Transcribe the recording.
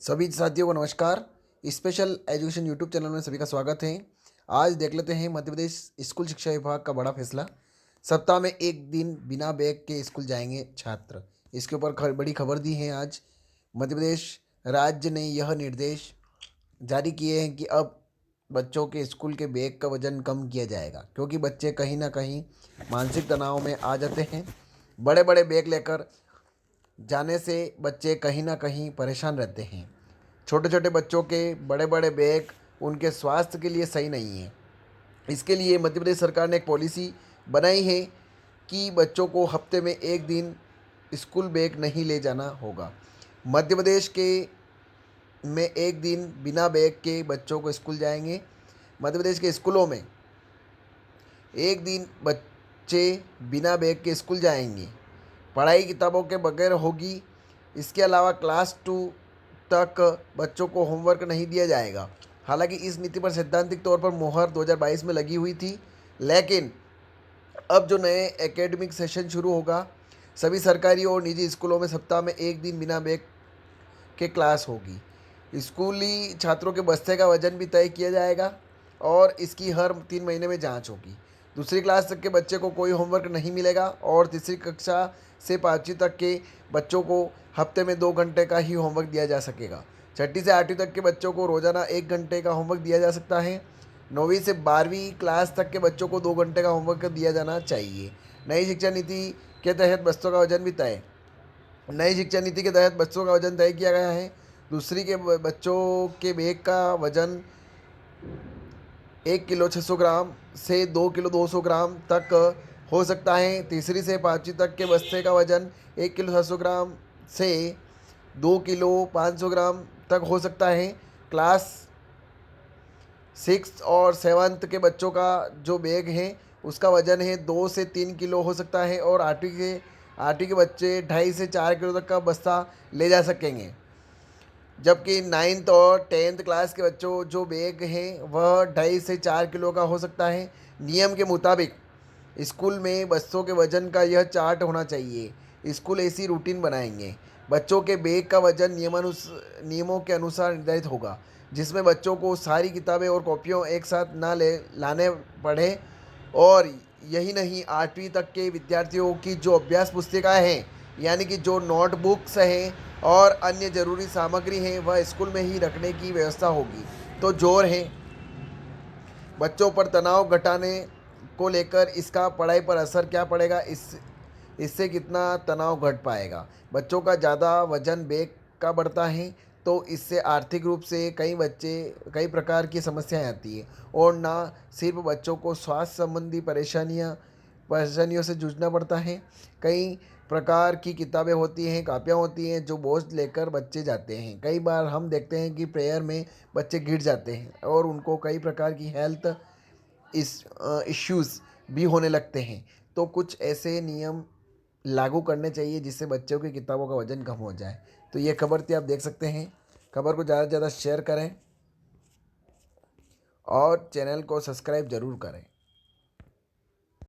सभी साथियों को नमस्कार। स्पेशल एजुकेशन यूट्यूब चैनल में सभी का स्वागत है। आज देख लेते हैं मध्य प्रदेश स्कूल शिक्षा विभाग का बड़ा फैसला। सप्ताह में एक दिन बिना बैग के स्कूल जाएंगे छात्र। इसके ऊपर बड़ी खबर दी है। आज मध्य प्रदेश राज्य ने यह निर्देश जारी किए हैं कि अब बच्चों के स्कूल के बैग का वजन कम किया जाएगा, क्योंकि बच्चे कहीं ना कहीं मानसिक तनाव में आ जाते हैं। बड़े बड़े बैग लेकर जाने से बच्चे कहीं ना कहीं परेशान रहते हैं। छोटे छोटे बच्चों के बड़े बड़े बैग उनके स्वास्थ्य के लिए सही नहीं है। इसके लिए मध्य प्रदेश सरकार ने एक पॉलिसी बनाई है कि बच्चों को हफ्ते में एक दिन स्कूल बैग नहीं ले जाना होगा। मध्य प्रदेश के में एक दिन बिना बैग के बच्चों को स्कूल जाएंगे। मध्य प्रदेश के स्कूलों में एक दिन बच्चे बिना बैग के स्कूल जाएंगे। पढ़ाई किताबों के बगैर होगी। इसके अलावा क्लास 2 तक बच्चों को होमवर्क नहीं दिया जाएगा। हालांकि इस नीति पर सैद्धांतिक तौर पर मोहर 2022 में लगी हुई थी, लेकिन अब जो नए एकेडमिक सेशन शुरू होगा, सभी सरकारी और निजी स्कूलों में सप्ताह में एक दिन बिना बैग के क्लास होगी। स्कूली छात्रों के बस्ते का वजन भी तय किया जाएगा और इसकी हर 3 महीने में जांच होगी। दूसरी क्लास तक के बच्चे को कोई होमवर्क नहीं मिलेगा और तीसरी कक्षा से 5वीं तक के बच्चों को हफ्ते में 2 घंटे का ही होमवर्क दिया जा सकेगा। 6ठी से 8वीं तक के बच्चों को रोज़ाना 1 घंटे का होमवर्क दिया जा सकता है। 9वीं से 12वीं क्लास तक के बच्चों को 2 घंटे का होमवर्क दिया जाना चाहिए। नई शिक्षा नीति के तहत बच्चों का वजन भी तय नई शिक्षा नीति के तहत बच्चों का वजन तय किया गया है। दूसरी के बच्चों के बैग का वजन 1 किलो 600 ग्राम से 2 किलो 200 ग्राम तक हो सकता है। तीसरी से 5वीं तक के बस्ते का वजन 1 किलो 700 ग्राम से 2 किलो 500 ग्राम तक हो सकता है। क्लास 6 और 7th के बच्चों का जो बैग है उसका वजन है 2 से 3 किलो हो सकता है और 8वीं के बच्चे 2.5 से 4 किलो तक का बस्ता ले जा सकेंगे। जबकि 9th और 10th क्लास के बच्चों जो बैग हैं वह 2.5 से 4 किलो का हो सकता है। नियम के मुताबिक स्कूल में बच्चों के वजन का यह चार्ट होना चाहिए। स्कूल ऐसी रूटीन बनाएंगे। बच्चों के बैग का वजन नियमों के अनुसार निर्धारित होगा, जिसमें बच्चों को सारी किताबें और कॉपियों एक साथ ना लाने पड़े। और यही नहीं, 8वीं तक के विद्यार्थियों की जो अभ्यास पुस्तिकाएं हैं, यानी कि जो नोटबुक्स हैं और अन्य ज़रूरी सामग्री है, वह स्कूल में ही रखने की व्यवस्था होगी। तो जोर है बच्चों पर तनाव घटाने को लेकर। इसका पढ़ाई पर असर क्या पड़ेगा, इससे कितना तनाव घट पाएगा। बच्चों का ज़्यादा वजन बैग का बढ़ता है तो इससे आर्थिक रूप से कई प्रकार की समस्याएं आती है। और ना सिर्फ बच्चों को स्वास्थ्य संबंधी परेशानियों से जूझना पड़ता है। कई प्रकार की किताबें होती हैं, कापियाँ होती हैं जो बोझ लेकर बच्चे जाते हैं। कई बार हम देखते हैं कि प्रेयर में बच्चे गिर जाते हैं और उनको कई प्रकार की हेल्थ इश्यूज़ भी होने लगते हैं। तो कुछ ऐसे नियम लागू करने चाहिए जिससे बच्चों की किताबों का वजन कम हो जाए। तो ये खबर थी, आप देख सकते हैं। खबर को ज़्यादा से ज़्यादा शेयर करें और चैनल को सब्सक्राइब ज़रूर करें।